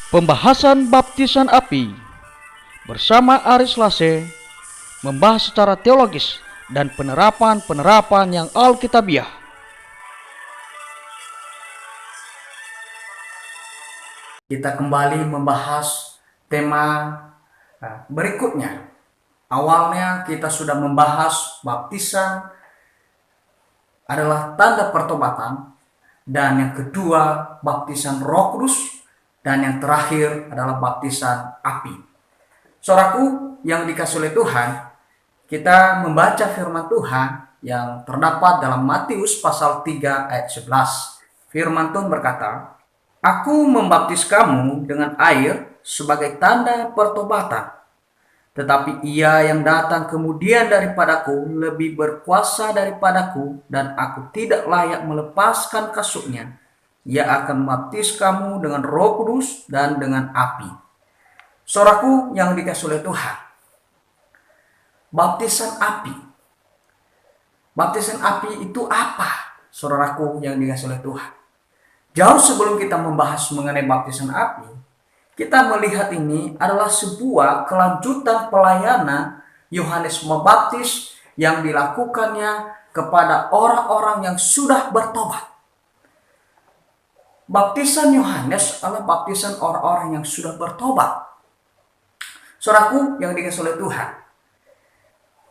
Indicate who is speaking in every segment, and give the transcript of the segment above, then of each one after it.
Speaker 1: Pembahasan baptisan api bersama Aris Lase membahas secara teologis dan penerapan-penerapan yang alkitabiah.
Speaker 2: Kita kembali membahas tema berikutnya. Awalnya kita sudah membahas baptisan adalah tanda pertobatan, dan yang kedua baptisan Roh Kudus, dan yang terakhir adalah baptisan api. Saudaraku yang dikasihi oleh Tuhan, kita membaca firman Tuhan yang terdapat dalam Matius pasal 3 ayat 11. Firman Tuhan berkata, "Aku membaptis kamu dengan air sebagai tanda pertobatan. Tetapi Ia yang datang kemudian daripadaku lebih berkuasa daripadaku, dan aku tidak layak melepaskan kasutnya. Ia akan membaptis kamu dengan Roh Kudus dan dengan api." Saudaraku yang dikasihi oleh Tuhan, baptisan api. Baptisan api itu apa, saudaraku yang dikasihi oleh Tuhan? Jauh sebelum kita membahas mengenai baptisan api, kita melihat ini adalah sebuah kelanjutan pelayanan Yohanes Pembaptis yang dilakukannya kepada orang-orang yang sudah bertobat. Baptisan Yohanes adalah baptisan orang-orang yang sudah bertobat. Saudaraku yang dikasihi oleh Tuhan,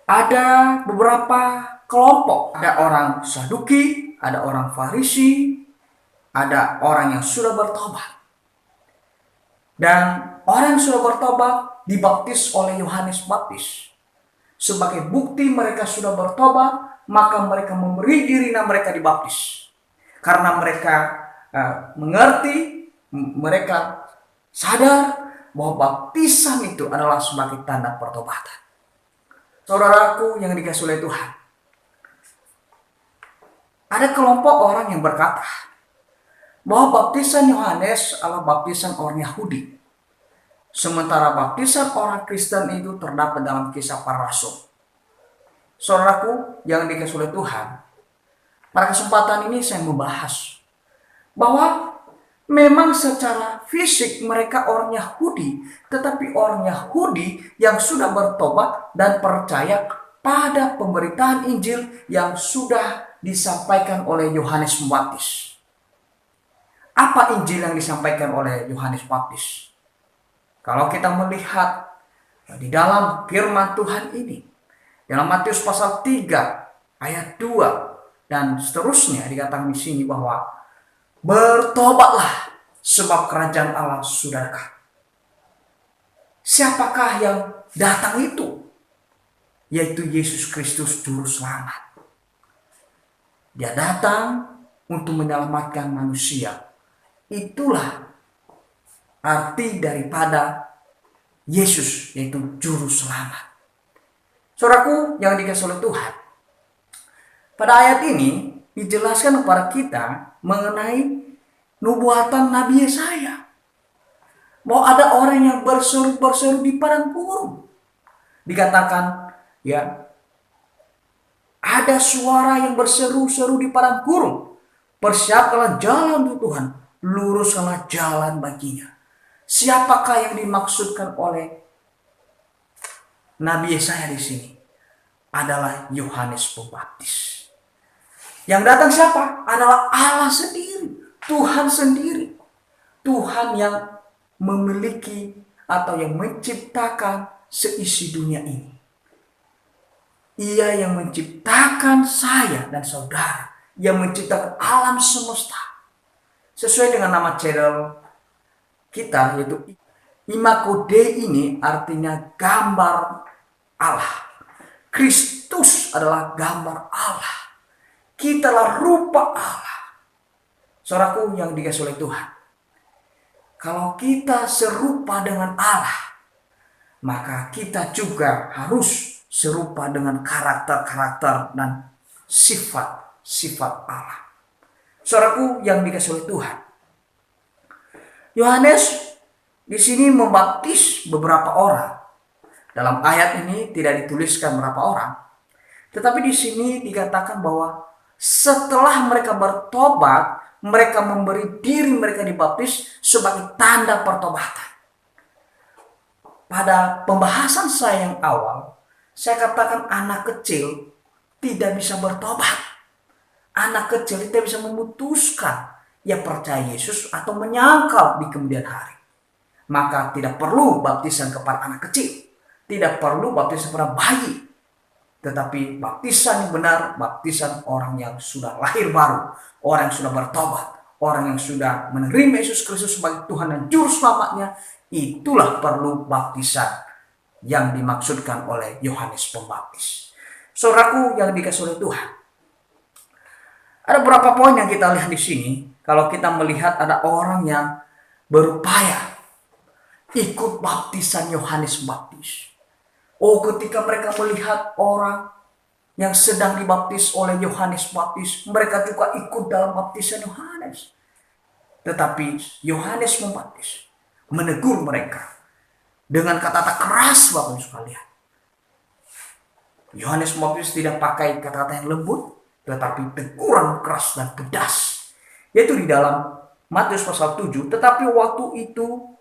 Speaker 2: ada beberapa kelompok. Ada orang Saduki, ada orang Farisi, ada orang yang sudah bertobat. Dan orang yang sudah bertobat dibaptis oleh Yohanes Baptis. Sebagai bukti mereka sudah bertobat, maka mereka memberi diri dan mereka dibaptis. Karena mereka mengerti, mereka sadar bahwa baptisan itu adalah sebagai tanda pertobatan. Saudaraku yang dikasihi oleh Tuhan, ada kelompok orang yang berkata bahwa baptisan Yohanes adalah baptisan orang Yahudi, sementara baptisan orang Kristen itu terdapat dalam Kisah Para Rasul. Saudaraku yang dikasihi oleh Tuhan, pada kesempatan ini saya membahas bahwa memang secara fisik mereka orang Yahudi, tetapi orang Yahudi yang sudah bertobat dan percaya pada pemberitaan Injil yang sudah disampaikan oleh Yohanes Pembaptis. Apa Injil yang disampaikan oleh Yohanes Pembaptis? Kalau kita melihat di dalam firman Tuhan ini, dalam Matius pasal 3 ayat 2 dan seterusnya, dikatakan di sini bahwa bertobatlah sebab kerajaan Allah sudah dekat. Siapakah yang datang itu? Yaitu Yesus Kristus Juru Selamat. Dia datang untuk menyelamatkan manusia. Itulah arti daripada Yesus, yaitu Juru Selamat. Saudaraku yang dikasihi oleh Tuhan, pada ayat ini dijelaskan kepada kita mengenai nubuatan Nabi Yesaya, bahwa ada orang yang berseru-berseru di padang gurun. Dikatakan ada suara yang berseru-seru di padang gurun, persiapkanlah jalan untuk Tuhan, luruskanlah jalan baginya. Siapakah yang dimaksudkan oleh Nabi Yesaya di sini? Adalah Yohanes Pembaptis. Yang datang siapa? Adalah Allah sendiri, Tuhan sendiri. Tuhan yang memiliki atau yang menciptakan seisi dunia ini. Ia yang menciptakan saya dan saudara, yang menciptakan alam semesta. Sesuai dengan nama channel kita, yaitu Imago Dei, ini artinya gambar Allah. Kristus adalah gambar Allah. Kitalah rupa Allah. Saudaraku yang dikasihi oleh Tuhan, kalau kita serupa dengan Allah, maka kita juga harus serupa dengan karakter-karakter dan sifat-sifat Allah. Saudaraku yang dikasihi oleh Tuhan, Yohanes di sini membaptis beberapa orang. Dalam ayat ini tidak dituliskan berapa orang, tetapi di sini dikatakan bahwa setelah mereka bertobat, mereka memberi diri mereka dibaptis sebagai tanda pertobatan. Pada pembahasan saya yang awal, saya katakan anak kecil tidak bisa bertobat. Anak kecil tidak bisa memutuskan ia percaya Yesus atau menyangkal di kemudian hari. Maka tidak perlu baptisan kepada anak kecil. Tidak perlu baptisan kepada bayi. Tetapi baptisan yang benar, baptisan orang yang sudah lahir baru. Orang yang sudah bertobat. Orang yang sudah menerima Yesus Kristus sebagai Tuhan dan Juru Selamatnya. Itulah perlu baptisan yang dimaksudkan oleh Yohanes Pembaptis. Saudaraku yang dikasihi oleh Tuhan. Ada beberapa poin yang kita lihat di sini. Kalau kita melihat ada orang yang berupaya ikut baptisan Yohanes Pembaptis. Oh, ketika mereka melihat orang yang sedang dibaptis oleh Yohanes Pembaptis, mereka juga ikut dalam baptisan Yohanes. Tetapi Yohanes Pembaptis menegur mereka dengan kata-kata keras, Bapak Ibu sekalian. Yohanes Pembaptis tidak pakai kata-kata yang lembut, tetapi teguran keras dan pedas. Yaitu di dalam Matius pasal 7. Tetapi waktu itu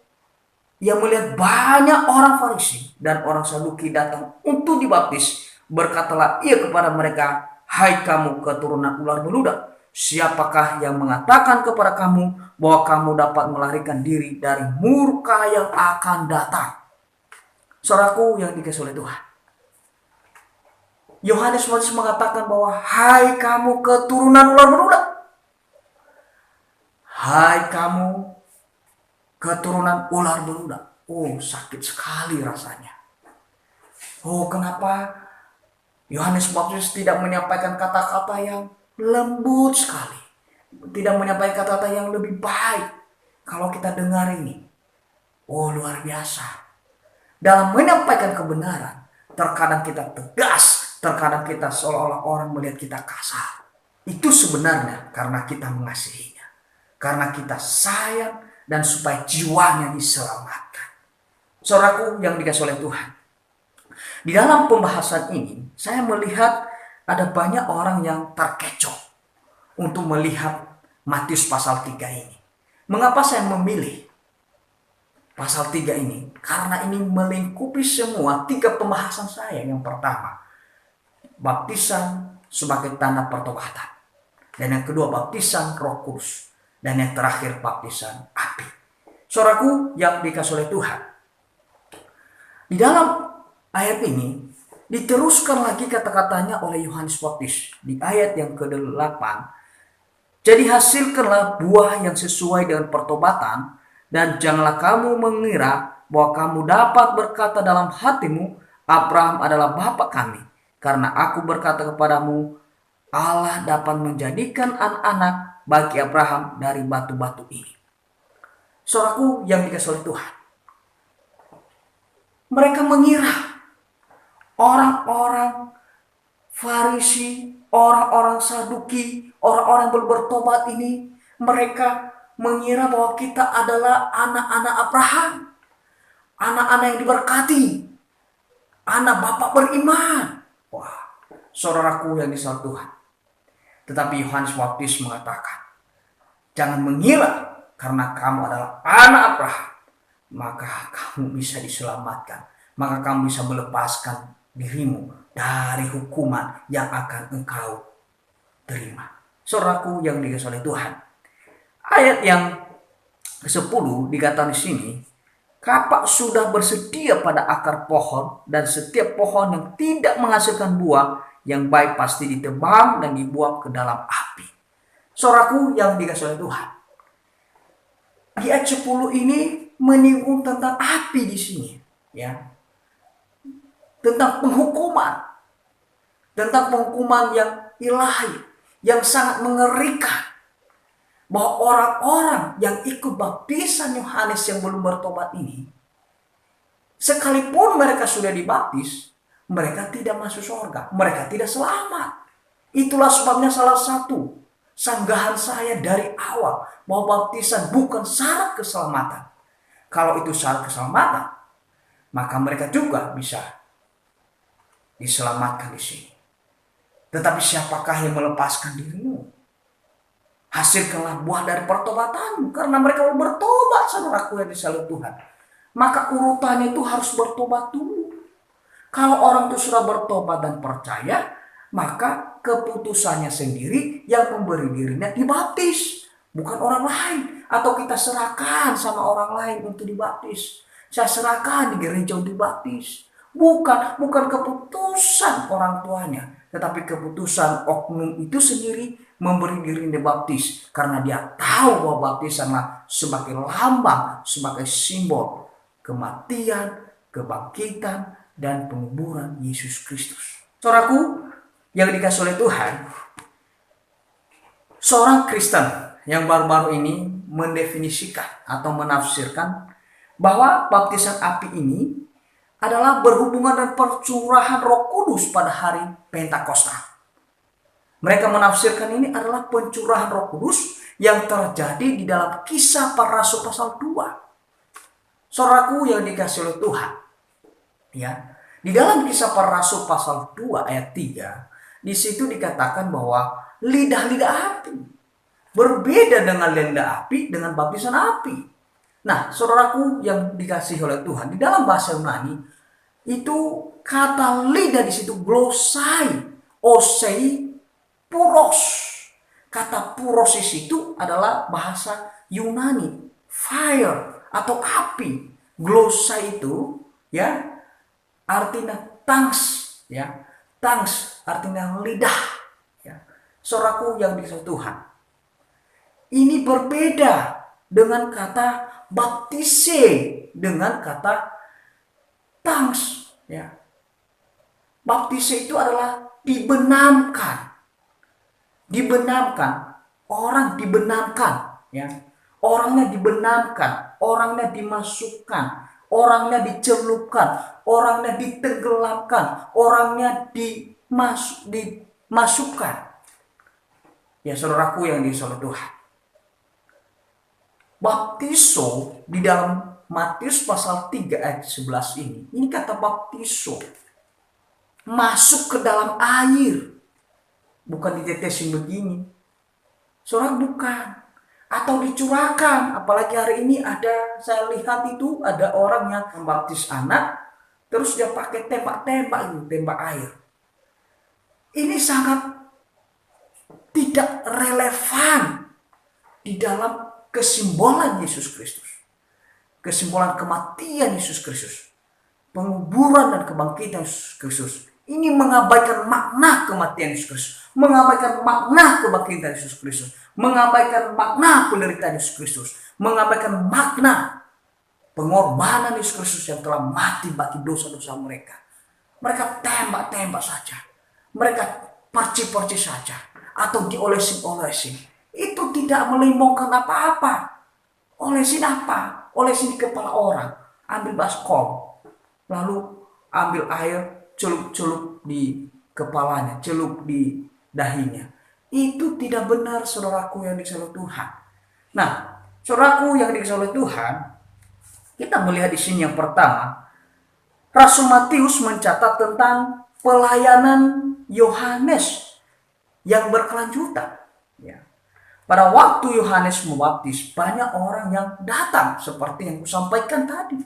Speaker 2: ia melihat banyak orang Farisi dan orang Saduki datang untuk dibaptis. Berkatalah ia kepada mereka, "Hai kamu keturunan ular beludak, siapakah yang mengatakan kepada kamu bahwa kamu dapat melarikan diri dari murka yang akan datang?" Saudaraku yang dikasihi oleh Tuhan, Yohanes Pembaptis mengatakan bahwa, "Hai kamu keturunan ular beludak, hai kamu keturunan ular beludak." Oh, sakit sekali rasanya. Oh, kenapa Yohanes Pembaptis tidak menyampaikan kata-kata yang lembut sekali, tidak menyampaikan kata-kata yang lebih baik? Kalau kita dengar ini, oh luar biasa. Dalam menyampaikan kebenaran, terkadang kita tegas, terkadang kita seolah-olah orang melihat kita kasar. Itu sebenarnya karena kita mengasihinya, karena kita sayang dan supaya jiwanya diselamatkan. Saudaraku yang dikasihi oleh Tuhan, di dalam pembahasan ini saya melihat ada banyak orang yang terkecoh untuk melihat Matius pasal 3 ini. Mengapa saya memilih pasal 3 ini? Karena ini melingkupi semua 3 pembahasan saya. Yang pertama, baptisan sebagai tanda pertobatan. Dan yang kedua, baptisan Roh Kudus. Dan yang terakhir, baptisan api. Saudaraku yang dikasihi oleh Tuhan, di dalam ayat ini diteruskan lagi kata-katanya oleh Yohanes Pembaptis di ayat yang ke-8. "Jadi hasilkanlah buah yang sesuai dengan pertobatan, dan janganlah kamu mengira bahwa kamu dapat berkata dalam hatimu, Abraham adalah bapa kami. Karena aku berkata kepadamu, Allah dapat menjadikan anak-anak bagi Abraham dari batu-batu ini." Saudaraku yang dikasihi oleh Tuhan, mereka mengira orang-orang Farisi, orang-orang Saduki, orang-orang yang belum bertobat ini, mereka mengira bahwa kita adalah anak-anak Abraham, anak-anak yang diberkati, anak bapak beriman. Wah, saudaraku yang dikasihi Tuhan. Tetapi Yohanes Pembaptis mengatakan, jangan mengira karena kamu adalah anak Abraham, maka kamu bisa diselamatkan. Maka kamu bisa melepaskan dirimu dari hukuman yang akan engkau terima. Saudaraku yang dikasihi oleh Tuhan, ayat yang ke-10 dikatakan di sini, "Kapak sudah bersedia pada akar pohon, dan setiap pohon yang tidak menghasilkan buah yang baik pasti ditebang dan dibuang ke dalam api." Saudaraku yang dikasihi oleh Tuhan, di ayat 10 ini menyinggung tentang api di sini, ya. Tentang penghukuman. Tentang penghukuman yang ilahi, yang sangat mengerikan. Bahwa orang-orang yang ikut baptisan Yohanes yang belum bertobat ini, sekalipun mereka sudah dibaptis, mereka tidak masuk surga, mereka tidak selamat. Itulah sebabnya salah satu sanggahan saya dari awal, bahwa baptisan bukan syarat keselamatan. Kalau itu syarat keselamatan, maka mereka juga bisa diselamatkan di sini. Tetapi siapakah yang melepaskan dirimu? Hasilkanlah buah dari pertobatanmu. Karena mereka belum bertobat, saudaraku yang disayang Tuhan. Maka urutannya itu harus bertobat dulu. Kalau orang itu sudah bertobat dan percaya, maka keputusannya sendiri yang memberi dirinya dibaptis. Bukan orang lain. Atau kita serahkan sama orang lain untuk dibaptis. Saya serahkan di gereja untuk dibaptis. Bukan keputusan orang tuanya. Tetapi keputusan oknum itu sendiri memberi diri dibaptis. Karena dia tahu bahwa baptisanlah sebagai lambang, sebagai simbol kematian, kebangkitan, dan penguburan Yesus Kristus. Saudaraku yang dikasihi oleh Tuhan, seorang Kristen yang baru-baru ini mendefinisikan atau menafsirkan bahwa baptisan api ini adalah berhubungan dengan percurahan Roh Kudus pada hari Pentakosta. Mereka menafsirkan ini adalah pencurahan Roh Kudus yang terjadi di dalam Kisah Para Rasul pasal 2. Saudaraku yang dikasihi oleh Tuhan, ya, di dalam Kisah Para Rasul pasal 2 ayat 3, di situ dikatakan bahwa lidah-lidah api berbeda dengan lidah api dengan baptisan api. Nah, saudaraku yang dikasihi oleh Tuhan, di dalam bahasa Yunani itu kata lidah di situ glosai, osei, puros. Kata puros di situ adalah bahasa Yunani, fire atau api. Glosai itu ya artinya tangs, ya. Tangs artinya lidah, ya. Saudaraku yang dikasihi Tuhan, ini berbeda dengan kata baptise, dengan kata tangs, ya. Baptise itu adalah dibenamkan. Dibenamkan, orang dibenamkan, ya. Orangnya dibenamkan, orangnya dimasukkan, orangnya dicelupkan, orangnya ditenggelamkan, orangnya dimasukkan. Ya, saudaraku yang dikasihi Tuhan, baptiso di dalam Matius pasal 3 ayat 11 ini kata baptiso, masuk ke dalam air, bukan ditetesin begini. Saudara, bukan. Atau dicurahkan. Apalagi hari ini saya lihat itu ada orang yang membaptis anak, terus dia pakai tembak-tembak air. Ini sangat tidak relevan di dalam kesimbolan Yesus Kristus. Kesimbolan kematian Yesus Kristus. Penguburan dan kebangkitan Yesus Kristus. Ini mengabaikan makna kematian Yesus Kristus. Mengabaikan makna kebangkitan Yesus Kristus. Mengabaikan makna penderitaan Yesus Kristus. Mengabaikan makna pengorbanan Yesus Kristus yang telah mati bagi dosa-dosa mereka. Mereka tembak-tembak saja. Mereka perci-perci saja. Atau diolesin-olesin. Itu tidak melimbongkan apa-apa. Olesin apa? Olesin di kepala orang. Ambil baskom. Lalu ambil air, celup-celup di kepalanya, celup di dahinya. Itu tidak benar, saudaraku yang dikasihi Tuhan. Nah, saudaraku yang dikasihi Tuhan, kita melihat di sini yang pertama, Rasul Matius mencatat tentang pelayanan Yohanes yang berkelanjutan. Ya. Pada waktu Yohanes membaptis, banyak orang yang datang seperti yang kusampaikan tadi.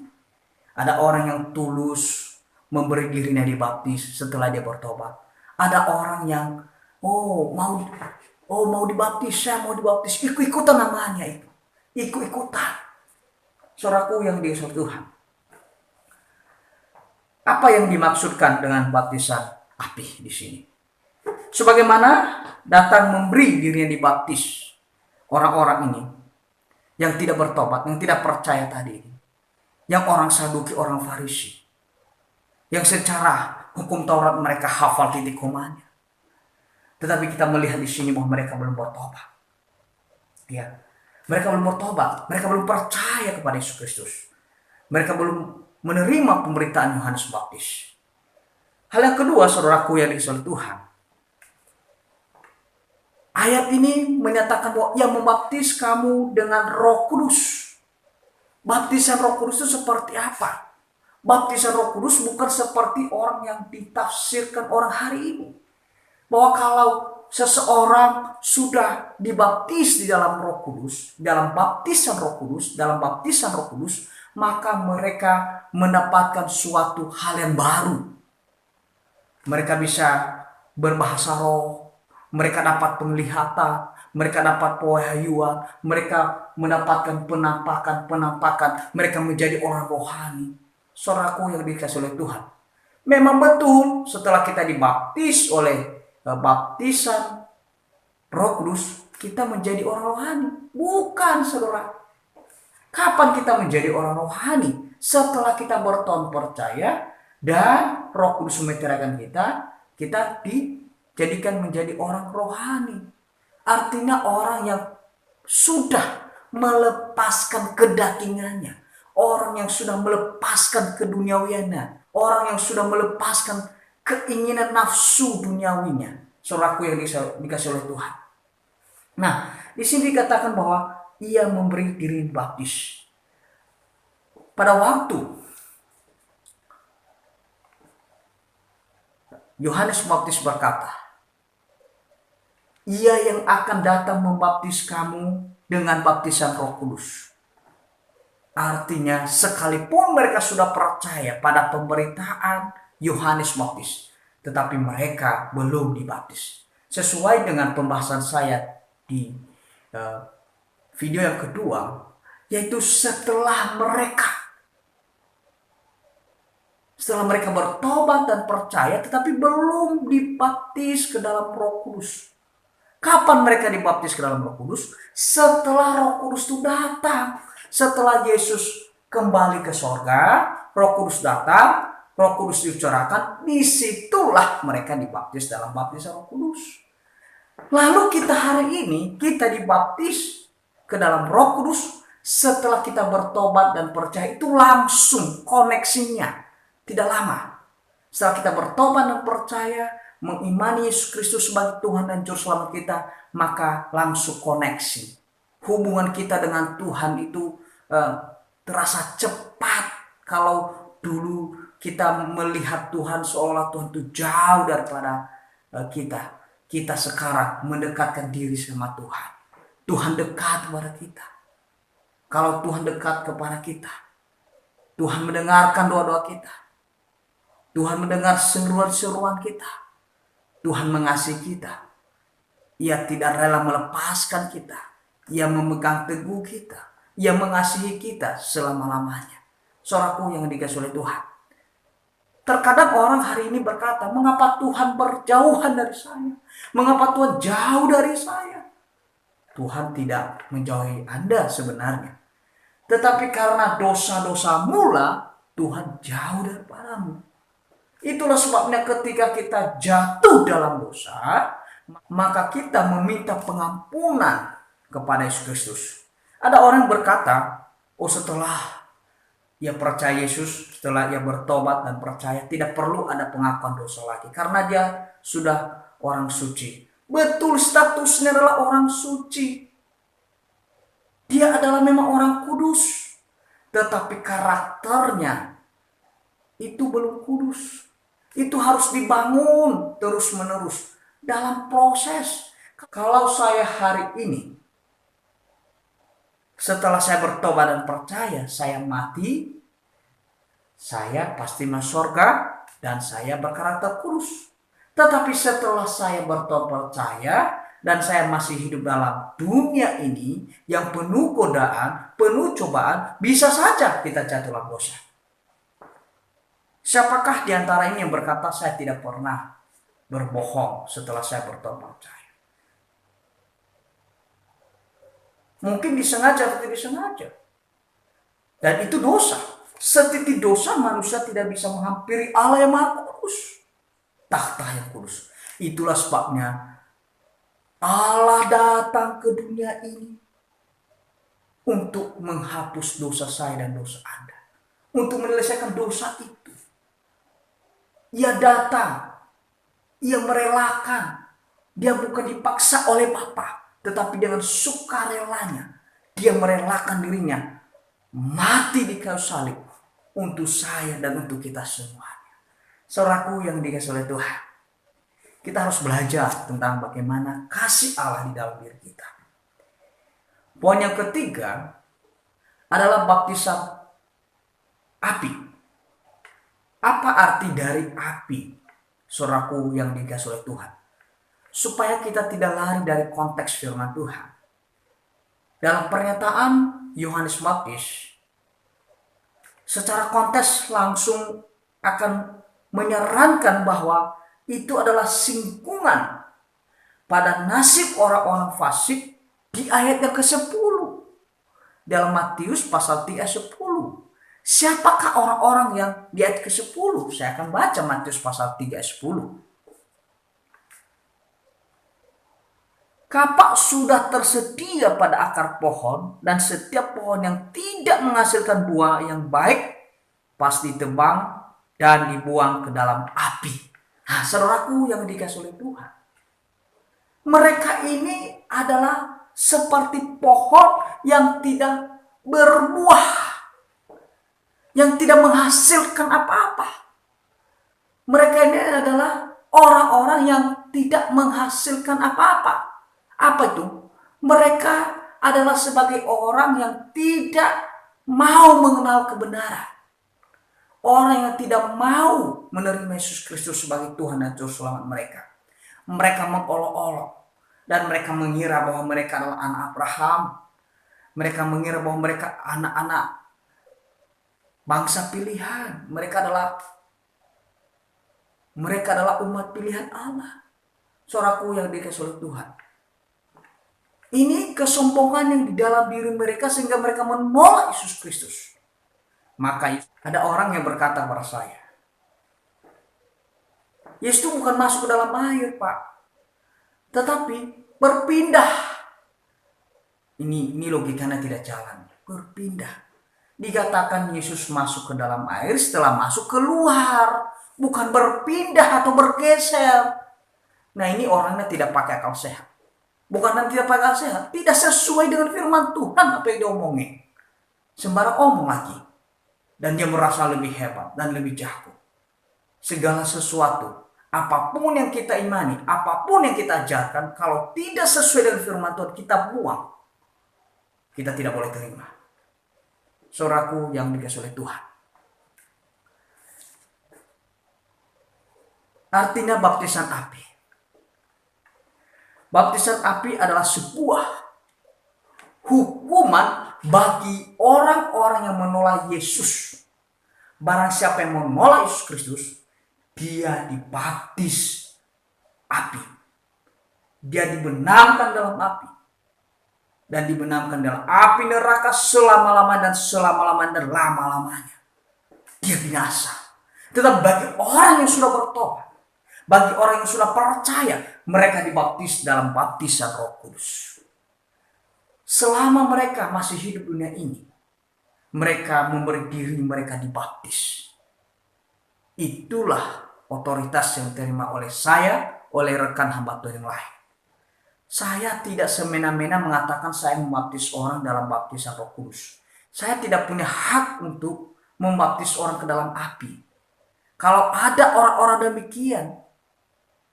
Speaker 2: Ada orang yang tulus memberi dirinya dibaptis setelah dia bertobat. Ada orang yang mau dibaptis, saya mau dibaptis, ikut-ikutan namanya itu. Ikut-ikutan. Saudaraku yang dikasihi Tuhan. Apa yang dimaksudkan dengan baptisan api di sini? Sebagaimana datang memberi dirinya dibaptis orang-orang ini yang tidak bertobat, yang tidak percaya tadi, yang orang Saduki, orang Farisi, yang secara hukum Taurat mereka hafal titik komanya, tetapi kita melihat di sini bahwa mereka belum bertobat. Ya, mereka belum bertobat, mereka belum percaya kepada Yesus Kristus, mereka belum menerima pemberitaan Yohanes Baptis. Hal yang kedua, saudaraku yang dikasihi Tuhan, ayat ini menyatakan bahwa yang membaptis kamu dengan Roh Kudus. Baptisan Roh Kudus itu seperti apa? Baptisan Roh Kudus bukan seperti orang yang ditafsirkan orang hari ini. Bahwa kalau seseorang sudah dibaptis di dalam Roh Kudus, dalam baptisan Roh Kudus, maka mereka mendapatkan suatu hal yang baru. Mereka bisa berbahasa roh, mereka dapat penglihatan, mereka dapat pewahyuan, mereka mendapatkan penampakan, mereka menjadi orang rohani. Saudaraku yang dikasihi oleh Tuhan, memang betul setelah kita dibaptis oleh baptisan Roh Kudus, kita menjadi orang rohani. Bukan, saudara. Kapan kita menjadi orang rohani? Setelah kita bertobat percaya dan Roh Kudus menyertakan kita dijadikan menjadi orang rohani. Artinya orang yang sudah melepaskan kedagingannya, orang yang sudah melepaskan keduniawiannya, orang yang sudah melepaskan keinginan nafsu duniawinya. Saudaraku yang dikasih oleh Tuhan. Nah, di sini dikatakan bahwa ia memberi diri baptis. Pada waktu Yohanes Pembaptis berkata, ia yang akan datang membaptis kamu dengan baptisan Roh Kudus. Artinya sekalipun mereka sudah percaya pada pemberitaan Yohanes Pembaptis, tetapi mereka belum dibaptis. Sesuai dengan pembahasan saya di video yang kedua, yaitu setelah mereka bertobat dan percaya tetapi belum dibaptis ke dalam Roh Kudus. Kapan mereka dibaptis ke dalam Roh Kudus? Setelah Roh Kudus itu datang. Setelah Yesus kembali ke sorga, Roh Kudus datang, Roh Kudus diucapkan, disitulah mereka dibaptis dalam baptisan Roh Kudus. Lalu kita hari ini, kita dibaptis ke dalam Roh Kudus setelah kita bertobat dan percaya, itu langsung koneksinya. Tidak lama. Setelah kita bertobat dan percaya, mengimani Yesus Kristus sebagai Tuhan dan Juru Selamat kita, maka langsung koneksi. Hubungan kita dengan Tuhan itu terasa cepat. Kalau dulu kita melihat Tuhan seolah Tuhan itu jauh daripada kita. Kita sekarang mendekatkan diri sama Tuhan. Tuhan dekat kepada kita. Kalau Tuhan dekat kepada kita, Tuhan mendengarkan doa-doa kita. Tuhan mendengar seruan-seruan kita. Tuhan mengasihi kita. Ia tidak rela melepaskan kita. Ia memegang teguh kita. Ia mengasihi kita selama-lamanya. Saudaraku yang dikasihi oleh Tuhan. Terkadang orang hari ini berkata, mengapa Tuhan berjauhan dari saya? Mengapa Tuhan jauh dari saya? Tuhan tidak menjauhi Anda sebenarnya. Tetapi karena dosa-dosa mula, Tuhan jauh daripadamu. Itulah sebabnya ketika kita jatuh dalam dosa, maka kita meminta pengampunan kepada Yesus Kristus. Ada orang berkata, setelah ia percaya Yesus, setelah ia bertobat dan percaya, tidak perlu ada pengakuan dosa lagi. Karena dia sudah orang suci. Betul, statusnya adalah orang suci. Dia adalah memang orang kudus. Tetapi karakternya itu belum kudus. Itu harus dibangun terus-menerus dalam proses. Kalau saya hari ini, setelah saya bertobat dan percaya, saya mati, saya pasti masuk surga dan saya berkarakter kudus. Tetapi setelah saya bertobat percaya dan saya masih hidup dalam dunia ini yang penuh godaan, penuh cobaan, bisa saja kita jatuh dalam dosa. Siapakah di antara ini yang berkata saya tidak pernah berbohong setelah saya bertobat percaya? Mungkin disengaja atau tidak disengaja. Dan itu dosa. Setitik dosa manusia tidak bisa menghampiri Allah yang Maha Kudus. Takhta yang kudus. Itulah sebabnya Allah datang ke dunia ini untuk menghapus dosa saya dan dosa Anda. Untuk menyelesaikan dosa itu. Ia datang, ia merelakan, dia bukan dipaksa oleh Bapa, tetapi dengan sukarelanya, dia merelakan dirinya, mati di kayu salib, untuk saya dan untuk kita semuanya. Saudaraku yang dikasihi oleh Tuhan, Kita harus belajar tentang bagaimana kasih Allah di dalam diri kita. Poin yang ketiga adalah baptisan api. Apa arti dari api, saudaraku yang dikasihi oleh Tuhan? Supaya kita tidak lari dari konteks firman Tuhan. Dalam pernyataan Yohanes Baptis, secara konteks langsung akan menyarankan bahwa itu adalah singgungan pada nasib orang-orang fasik di ayat yang ke-10. Dalam Matius pasal 3 ayat 10. Siapakah orang-orang yang di ayat ke-10? Saya akan baca Matius pasal 3 ayat 10. Kapak sudah tersedia pada akar pohon, dan setiap pohon yang tidak menghasilkan buah yang baik pasti ditebang dan dibuang ke dalam api. Nah, saudaraku yang dikasihi oleh Tuhan, mereka ini adalah seperti pohon yang tidak berbuah, yang tidak menghasilkan apa-apa. Mereka ini adalah orang-orang yang tidak menghasilkan apa-apa. Apa itu? Mereka adalah sebagai orang yang tidak mau mengenal kebenaran. Orang yang tidak mau menerima Yesus Kristus sebagai Tuhan dan Juru Selamat mereka. Mereka mengolok-olok dan mereka mengira bahwa mereka adalah anak Abraham. Mereka mengira bahwa mereka anak-anak bangsa pilihan. Mereka adalah umat pilihan Allah. Saudaraku yang dikasihi oleh Tuhan. Ini kesombongan yang di dalam diri mereka sehingga mereka menolak Yesus Kristus. Maka ada orang yang berkata kepada saya, Yesus itu bukan masuk ke dalam air, Pak, tetapi berpindah. Ini logikanya tidak jalan. Berpindah. Dikatakan Yesus masuk ke dalam air, setelah masuk keluar. Bukan berpindah atau bergeser. Nah, ini orangnya tidak pakai akal sehat. Bukan dan tidak pakai akal sehat. Tidak sesuai dengan firman Tuhan apa yang diomongin. Sembarang omong lagi. Dan dia merasa lebih hebat dan lebih jago. Segala sesuatu, apapun yang kita imani, apapun yang kita ajarkan, kalau tidak sesuai dengan firman Tuhan, kita buang. Kita tidak boleh terima. Saudaraku yang dikasihi oleh Tuhan. Artinya baptisan api. Baptisan api adalah sebuah hukuman bagi orang-orang yang menolak Yesus. Barang siapa yang menolak Yesus Kristus, dia dibaptis api. Dia dibenamkan dalam api. Dan dibenamkan dalam api neraka selama-lamanya dan selama-lamanya dan lama-lamanya. Dia binasa. Tetapi bagi orang yang sudah bertobat, bagi orang yang sudah percaya, mereka dibaptis dalam baptisan Roh Kudus. Selama mereka masih hidup dunia ini, mereka memberi diri mereka dibaptis. Itulah otoritas yang diterima oleh saya, oleh rekan hamba Tuhan yang lain. Saya tidak semena-mena mengatakan saya membaptis orang dalam baptisan Roh Kudus. Saya tidak punya hak untuk membaptis orang ke dalam api. Kalau ada orang-orang demikian,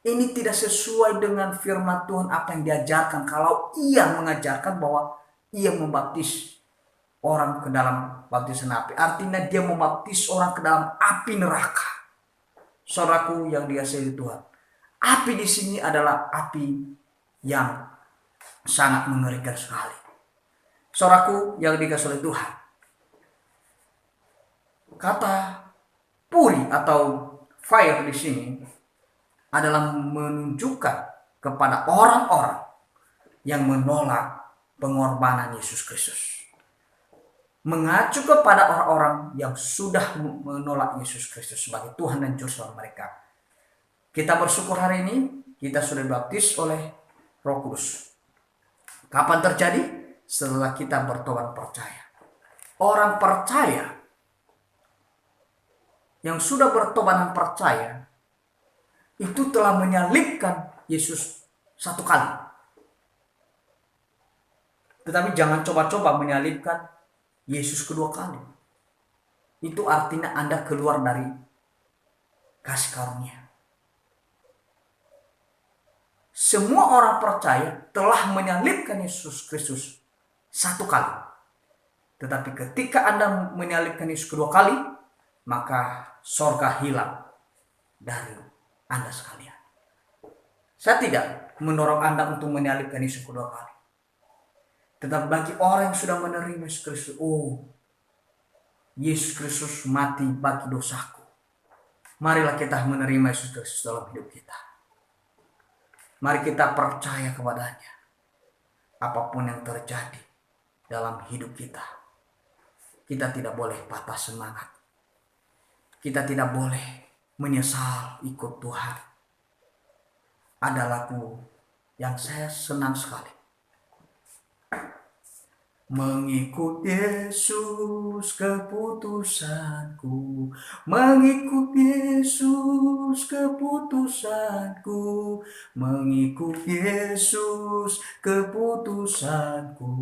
Speaker 2: ini tidak sesuai dengan firman Tuhan apa yang diajarkan. Kalau ia mengajarkan bahwa ia membaptis orang ke dalam baptisan api, artinya dia membaptis orang ke dalam api neraka. Saudaraku yang dikasihi Tuhan, api di sini adalah api yang sangat mengerikan sekali. Saudaraku yang dikasihi Tuhan, kata puri atau fire di sini adalah menunjukkan kepada orang-orang yang menolak pengorbanan Yesus Kristus. Mengacu kepada orang-orang yang sudah menolak Yesus Kristus sebagai Tuhan dan Juru Selamat mereka. Kita bersyukur hari ini kita sudah dibaptis oleh Roh Kudus. Kapan terjadi? Setelah kita bertobat percaya. Orang percaya yang sudah bertobat dan percaya itu telah menyalibkan Yesus satu kali. Tetapi jangan coba-coba menyalibkan Yesus kedua kali. Itu artinya Anda keluar dari kasih karunia. semua orang percaya telah menyalibkan Yesus Kristus satu kali. Tetapi ketika Anda menyalibkan Yesus kedua kali, maka sorga hilang dari Anda sekalian. Saya tidak mendorong Anda untuk menyalibkan Yesus kedua kali. Tetapi bagi orang yang sudah menerima Yesus Kristus, Yesus Kristus mati bagi dosaku. Marilah kita menerima Yesus Kristus dalam hidup kita. Mari kita percaya kepadanya. Apapun yang terjadi dalam hidup kita, kita tidak boleh patah semangat. Kita tidak boleh menyesal ikut Tuhan. Ada lagu yang saya senang sekali. Mengikut Yesus keputusanku, mengikut Yesus keputusanku, mengikut Yesus keputusanku,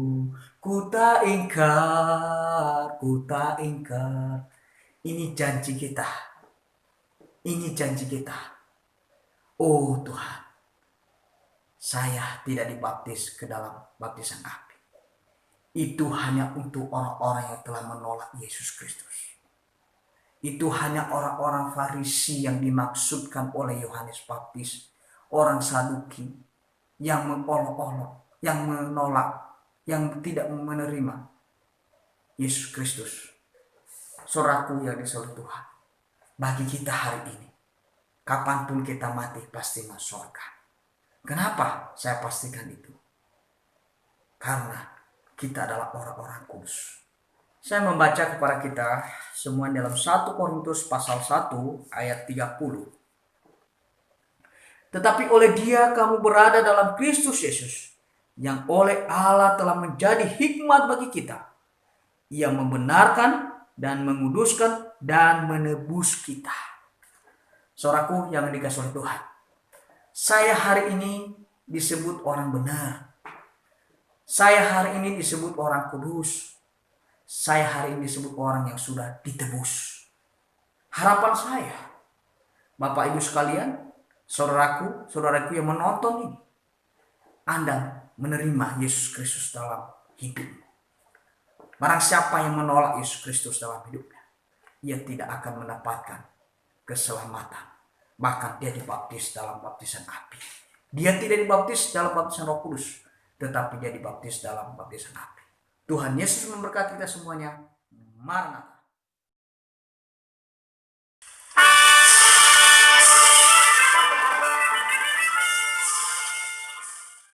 Speaker 2: ku tak ingkar, ku tak ingkar. Ini janji kita, ini janji kita. Oh Tuhan, saya tidak dibaptis ke dalam baptisan api. Itu hanya untuk orang-orang yang telah menolak Yesus Kristus. Itu hanya orang-orang Farisi yang dimaksudkan oleh Yohanes Baptis. Orang Saduki yang mengolok-olok, yang menolak, yang tidak menerima Yesus Kristus. Saudaraku yang dikasihi Tuhan, bagi kita hari ini, kapanpun kita mati pasti masuk surga. Kenapa saya pastikan itu? Karena kita adalah orang-orang kudus. Saya membaca kepada kita semua dalam 1 Korintus pasal 1 ayat 30. Tetapi oleh Dia kamu berada dalam Kristus Yesus, yang oleh Allah telah menjadi hikmat bagi kita. Ia membenarkan dan menguduskan dan menebus kita. Saudaraku yang dikasihi Tuhan, saya hari ini disebut orang benar. Saya hari ini disebut orang kudus. Saya hari ini disebut orang yang sudah ditebus. Harapan saya, Bapak Ibu sekalian, saudaraku yang menonton ini, Anda menerima Yesus Kristus dalam hidupmu. Barang siapa yang menolak Yesus Kristus dalam hidupnya, ia tidak akan mendapatkan keselamatan. Bahkan dia dibaptis dalam baptisan api. Dia tidak dibaptis dalam baptisan Roh Kudus, tetapi dia dibaptis dalam baptisan api. Tuhan Yesus memberkati kita semuanya. Maranatha.